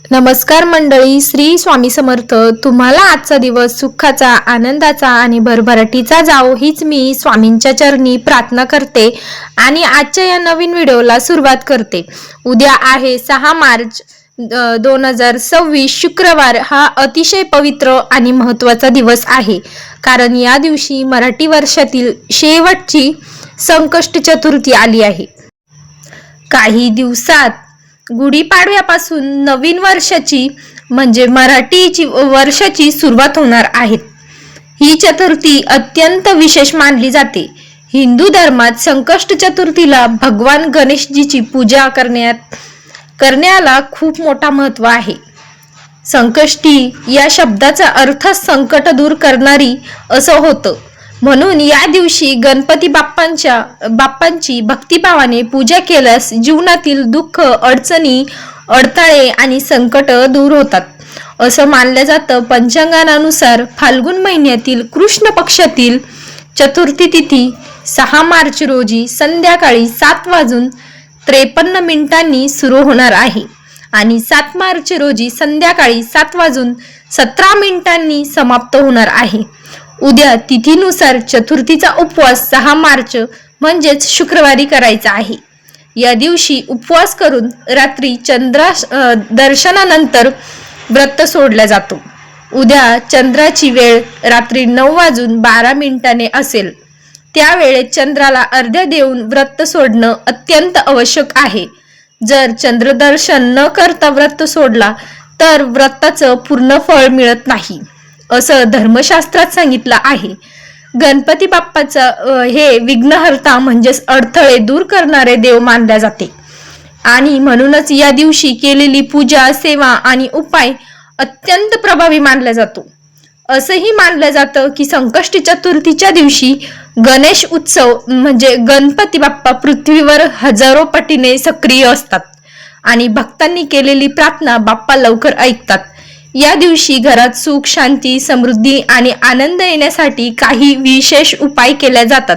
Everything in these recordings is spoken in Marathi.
नमस्कार मंडळी, श्री स्वामी समर्थ. तुम्हाला आजचा दिवस सुखाचा, आनंदाचा आणि भरभराटीचा जाओ हीच मी स्वामींच्या चरणी प्रार्थना करते आणि आजच्या या नवीन व्हिडिओला सुरुवात करते. उद्या आहे 6 मार्च 2026 शुक्रवार. हा अतिशय पवित्र आणि महत्त्वाचा दिवस आहे, कारण या दिवशी मराठी वर्षातील शेवटची संकष्ट चतुर्थी आली आहे. काही दिवसात गुढीपाडव्यापासून नवीन वर्षाची म्हणजे मराठी वर्षाची सुरुवात होणार आहे. ही चतुर्थी अत्यंत विशेष मानली जाते. हिंदू धर्मात संकष्ट चतुर्थीला भगवान गणेशजीची पूजा करण्याला खूप मोठा महत्त्व आहे. संकष्टी या शब्दाचा अर्थ संकट दूर करणारी असं होतं. म्हणून या दिवशी गणपती बाप्पांची भक्तिभावाने पूजा केल्यास जीवनातील दुःख, अडचणी, अडथळे आणि संकट दूर होतात असं मानलं जातं. पंचांगानुसार फाल्गुन महिन्यातील कृष्ण पक्षातील चतुर्थी तिथी 6 मार्च रोजी संध्याकाळी 7:53 सुरू होणार आहे आणि 7 मार्च रोजी संध्याकाळी 7:17 समाप्त होणार आहे. उद्या तिथीनुसार चतुर्थीचा उपवास 6 मार्च म्हणजेच शुक्रवारी करायचा आहे. या दिवशी उपवास करून रात्री चंद्र दर्शनानंतर व्रत सोडला जातो. उद्या चंद्राची वेळ रात्री 9:12 असेल. त्यावेळेस चंद्राला अर्ध्या देऊन व्रत सोडणं अत्यंत आवश्यक आहे. जर चंद्रदर्शन न करता व्रत सोडला तर व्रताचं पूर्ण फळ मिळत नाही असं धर्मशास्त्रात सांगितलं आहे. गणपती बाप्पाचा हे विघ्नहर्ता म्हणजेच अडथळे दूर करणारे देव मानले जाते आणि म्हणूनच या दिवशी केलेली पूजा, सेवा आणि उपाय अत्यंत प्रभावी मानला जातो. असंही मानलं जातं की संकष्टी चतुर्थीच्या दिवशी गणेश उत्सव म्हणजे गणपती बाप्पा पृथ्वीवर हजारो पटीने सक्रिय असतात आणि भक्तांनी केलेली प्रार्थना बाप्पा लवकर ऐकतात. या दिवशी घरात सुख, शांती, समृद्धी आणि आनंद येण्यासाठी काही विशेष उपाय केले जातात.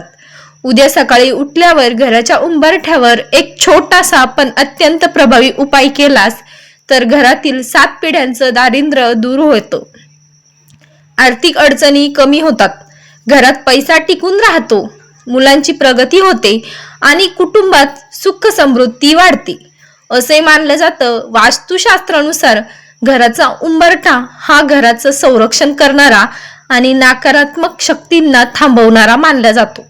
उद्या सकाळी उठल्यावर घराच्या उंबरठ्यावर एक छोटासा पण अत्यंत प्रभावी उपाय केलास तर घरातील 7 पिढ्यांचं दारिद्र्य दूर होतं, आर्थिक अडचणी कमी होतात, घरात पैसा टिकून राहतो, मुलांची प्रगती होते आणि कुटुंबात सुख समृद्धी वाढते असे मानलं जातं. वास्तुशास्त्रानुसार घराचा उंबरठा हा घराचं संरक्षण करणारा आणि नकारात्मक शक्तींना थांबवणारा मानला जातो.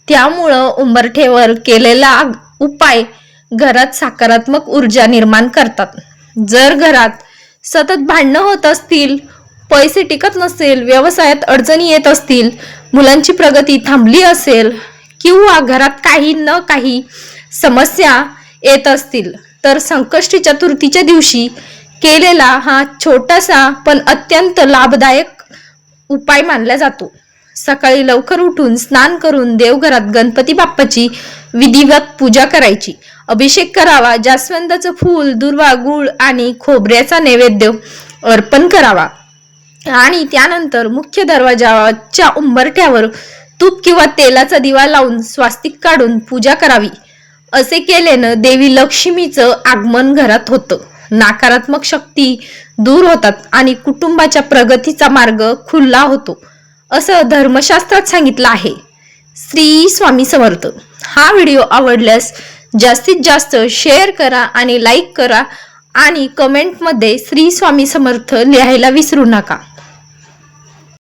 त्यामुळं उंबरठ्यावर केलेला उपाय घरात सकारात्मक ऊर्जा निर्माण करतात. जर घरात सतत भांडणं होत असतील, पैसे टिकत नसेल, व्यवसायात अडचणी येत असतील, मुलांची प्रगती थांबली असेल किंवा घरात काही न काही समस्या येत असतील तर संकष्टी चतुर्थीच्या दिवशी केलेला हा छोटासा पण अत्यंत लाभदायक उपाय मानला जातो. सकाळी लवकर उठून स्नान करून देवघरात गणपती बाप्पाची विधिवत पूजा करायची, अभिषेक करावा, जास्वंदाचं फूल, दुर्वा, गूळ आणि खोबऱ्याचा नैवेद्य अर्पण करावा आणि त्यानंतर मुख्य दरवाजाच्या उंबरठ्यावर तूप किंवा तेलाचा दिवा लावून स्वास्तिक काढून पूजा करावी. असे केल्यानं देवी लक्ष्मीचं आगमन घरात होतं, नकारात्मक शक्ती दूर होतात आणि कुटुंबाच्या प्रगतीचा मार्ग खुला होतो असं धर्मशास्त्रात सांगितलं आहे. श्री स्वामी समर्थ. हा व्हिडिओ आवडल्यास जास्तीत जास्त शेअर करा आणि लाईक करा आणि कमेंटमध्ये श्री स्वामी समर्थ लिहायला विसरू नका.